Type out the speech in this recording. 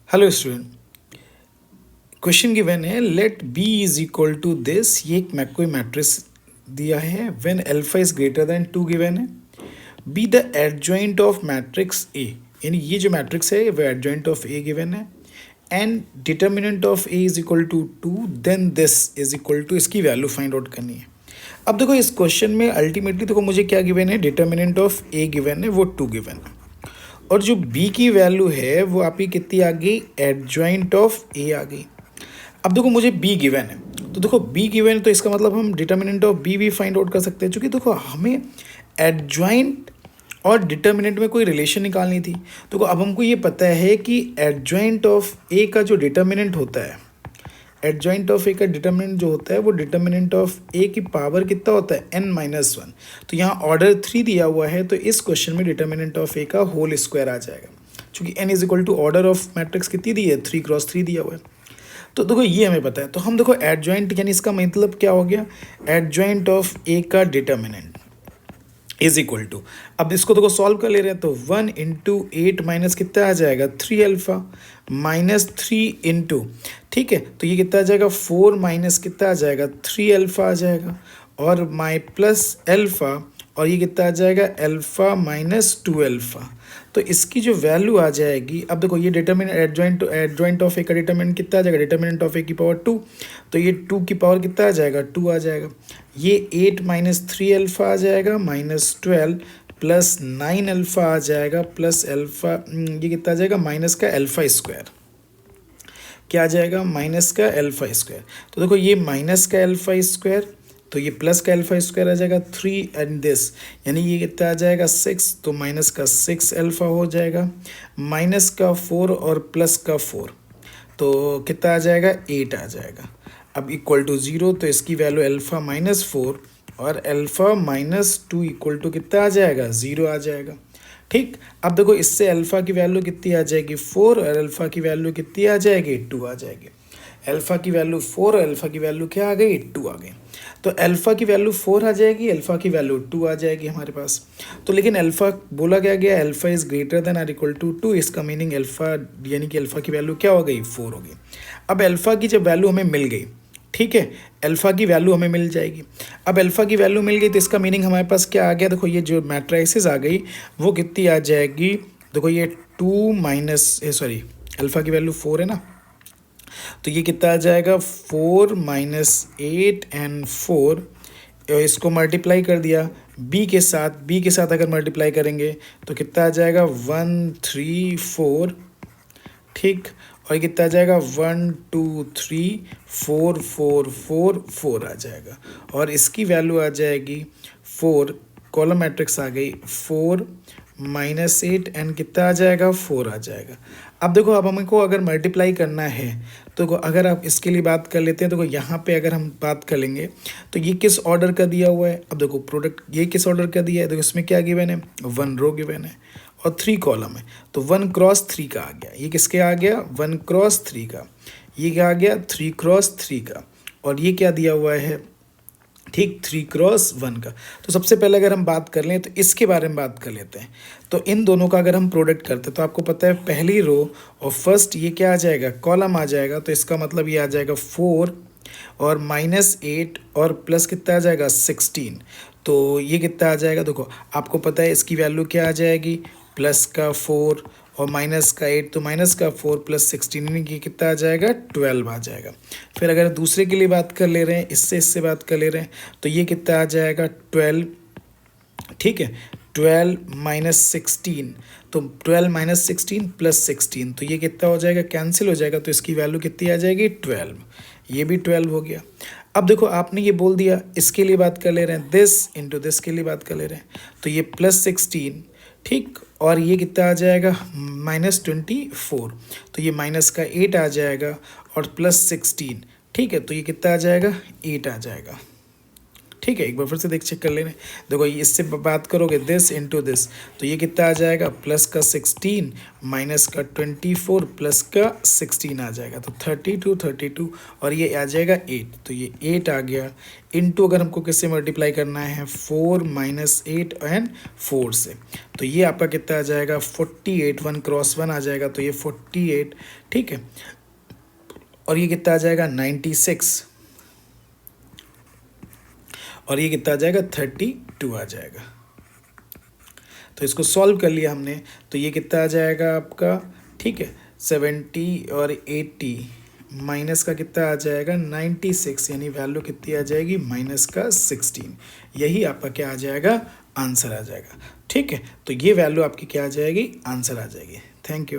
Hello student, question given है let B is equal to this. ये एक कोई मैट्रिक्स दिया है when alpha is greater than 2 given है। B the adjoint of matrix A, यानी ये जो मैट्रिक्स है वो एडजॉइंट ऑफ ए गिवन है and determinant of A is equal to 2, then this is equal to, इसकी वैल्यू फाइंड आउट करनी है। अब देखो इस क्वेश्चन में अल्टीमेटली देखो मुझे क्या गिवन है, डिटर्मिनेंट ऑफ ए गिवन है वो 2 गिवन है और जो b की वैल्यू है वो आपकी कितनी आ गई, एडजॉइंट ऑफ a आ गई। अब देखो मुझे b गिवन है, तो देखो b गिवन है तो इसका मतलब हम डिटर्मिनेंट ऑफ b भी फाइंड आउट कर सकते हैं, क्योंकि देखो हमें एडजॉइंट और डिटर्मिनेंट में कोई रिलेशन निकालनी थी। तो अब हमको ये पता है कि एडजॉइंट ऑफ a का जो डिटर्मिनेंट होता है, एडजॉइंट ऑफ ए का डिटर्मिनेंट जो होता है वो डिटर्मिनेंट ऑफ ए की पावर कितना होता है, n-1। तो यहाँ ऑर्डर 3 दिया हुआ है तो इस क्वेश्चन में डिटर्मिनेंट ऑफ ए का होल स्क्वायर आ जाएगा, क्योंकि n is equal to order of matrix कितनी दी है, 3x3 दिया हुआ है। तो देखो ये हमें पता है, तो हम देखो एडजॉइंट यानी इसका मतलब क्या हो गया, एडजॉइंट ऑफ ए का डिटर्मिनेंट इज इक्वल टू, अब इसको देखो सॉल्व कर ले रहे हैं तो 1 इंटू 8 माइनस कितना आ जाएगा 3 अल्फ़ा माइनस 3 इंटू, ठीक है, तो ये कितना आ जाएगा 4 माइनस कितना आ जाएगा 3 अल्फ़ा आ जाएगा और माई प्लस अल्फ़ा, और ये कितना आ जाएगा अल्फ़ा माइनस 2 अल्फ़ा। तो इसकी जो वैल्यू आ जाएगी, अब देखो ये डिटर्मिनेंट एडजॉइंट ऑफ ए का डिटर्मिनेंट कितना आ जाएगा, डिटर्मिनेंट ऑफ ए की पावर 2, तो ये 2 की पावर कितना आ जाएगा 2 आ जाएगा। ये 8 माइनस 3 अल्फ़ा आ जाएगा माइनस 12 प्लस 9 अल्फ़ा आ जाएगा प्लस अल्फ़ा, ये कितना आ जाएगा माइनस का अल्फ़ा स्क्वायर, क्या आ जाएगा माइनस का अल्फ़ा स्क्वायर। तो देखो ये माइनस का अल्फ़ा स्क्वायर, तो ये प्लस का अल्फ़ा स्क्वायर आ जाएगा 3 एंड दिस, यानी ये कितना आ जाएगा 6, तो माइनस का 6 अल्फ़ा हो जाएगा माइनस का 4 और प्लस का 4, तो कितना आ जाएगा 8 आ जाएगा। अब इक्वल टू 0, तो इसकी वैल्यू अल्फ़ा माइनस 4 और अल्फ़ा माइनस 2 इक्वल टू कितना आ जाएगा 0 आ जाएगा। ठीक, अब देखो इससे अल्फ़ा की वैल्यू कितनी आ जाएगी 4 और अल्फ़ा की वैल्यू कितनी आ जाएगी 2 आ जाएगी। अल्फ़ा की वैल्यू 4 और अल्फ़ा की वैल्यू क्या आ गई 2 आ गई। तो अल्फ़ा की वैल्यू 4 आ जाएगी, अल्फ़ा की वैल्यू 2 आ जाएगी हमारे पास। तो लेकिन अल्फ़ा बोला क्या गया, alpha is greater than or equal to 2, इसका मीनिंग अल्फ़ा यानी कि अल्फ़ा की वैल्यू क्या हो गई 4 हो गई। अब अल्फ़ा की जब वैल्यू हमें मिल गई, ठीक है, अल्फ़ा की वैल्यू हमें मिल जाएगी। अब अल्फ़ा की वैल्यू मिल गई तो इसका मीनिंग हमारे पास क्या आ गया, देखो ये जो मैट्रिसेस आ गई वो कितनी आ जाएगी, देखो ये 2 माइनस सॉरी अल्फ़ा की वैल्यू 4 है ना, तो ये कितना आ जाएगा 4 माइनस 8 एंड 4, इसको मल्टीप्लाई कर दिया बी के साथ अगर मल्टीप्लाई करेंगे तो कितना आ जाएगा 1 3 4, ठीक, और ये कितना आ जाएगा 1 2 3 4 4 4 4 आ जाएगा और इसकी वैल्यू आ जाएगी 4, कॉलम मैट्रिक्स आ गई 4 माइनस 8 एंड कितना आ जाएगा 4 आ जाएगा। अब देखो अब हमको अगर मल्टीप्लाई करना है तो अगर आप इसके लिए बात कर लेते हैं तो यहाँ पे अगर हम बात कर लेंगे तो ये किस ऑर्डर का दिया हुआ है, अब देखो प्रोडक्ट ये किस ऑर्डर का दिया है, देखो इसमें क्या गिवन है 1 रो गिवन है और 3 कॉलम है, तो 1 क्रॉस 3 का आ गया, ये किसके आ गया 1 क्रॉस 3 का, ये क्या आ गया 3 क्रॉस 3 का, और ये क्या दिया हुआ है, ठीक 3 क्रॉस 1 का। तो सबसे पहले अगर हम बात कर लें तो इसके बारे में बात कर लेते हैं। तो इन दोनों का अगर हम प्रोडक्ट करते हैं तो आपको पता है पहली रो और फर्स्ट ये क्या आ जाएगा कॉलम आ जाएगा, तो इसका मतलब ये आ जाएगा 4 और माइनस 8 और प्लस कितना आ जाएगा 16, तो ये कितना आ जाएगा, देखो आपको पता है इसकी वैल्यू क्या आ जाएगी प्लस का 4 और माइनस का 8, तो माइनस का 4 प्लस 16 यानी कि कितना आ जाएगा 12 आ जाएगा। फिर अगर दूसरे के लिए बात कर ले रहे हैं, इससे बात कर ले रहे हैं तो ये कितना आ जाएगा 12, ठीक है, 12 माइनस 16, तो 12 माइनस 16 प्लस 16, तो ये कितना हो जाएगा कैंसिल हो जाएगा, तो इसकी वैल्यू कितनी आ जाएगी 12, ये भी 12 हो गया। अब देखो आपने ये बोल दिया इसके लिए बात कर ले रहे हैं दिस इंटू दिस के लिए बात कर ले रहे हैं, तो ये प्लस 16, ठीक, और ये कितना आ जाएगा माइनस 24, तो ये माइनस का 8 आ जाएगा और प्लस 16, ठीक है, तो ये कितना आ जाएगा 8 आ जाएगा, ठीक। ठीक है, एक बार फिर से देख चेक कर लेने। देखो ये इससे बात करोगे दिस इनटू दिस, तो ये कितना आ जाएगा, प्लस का 16 माइनस का 24 प्लस का 16 आ जाएगा, तो 32 और ये आ जाएगा 8, तो ये 8 आ गया। इनटू अगर हमको किससे मल्टीप्लाई करना है, 4 माइनस 8 एंड 4 से, तो ये आपका कितना आ जाएगा 48, 1 क्रॉस 1 आ जाएगा, तो ये 48, ठीक है। और ये कितना आ जाएगा 96, और ये कितना आ जाएगा 32 आ जाएगा। तो इसको सॉल्व कर लिया हमने, तो ये कितना आ जाएगा आपका, ठीक है, 70 और 80 माइनस का कितना आ जाएगा 96, यानी वैल्यू कितनी आ जाएगी माइनस का 16। यही आपका क्या आ जाएगा, आंसर आ जाएगा। ठीक है, तो ये वैल्यू आपकी क्या आ जाएगी, आंसर आ जाएगी। Thank you.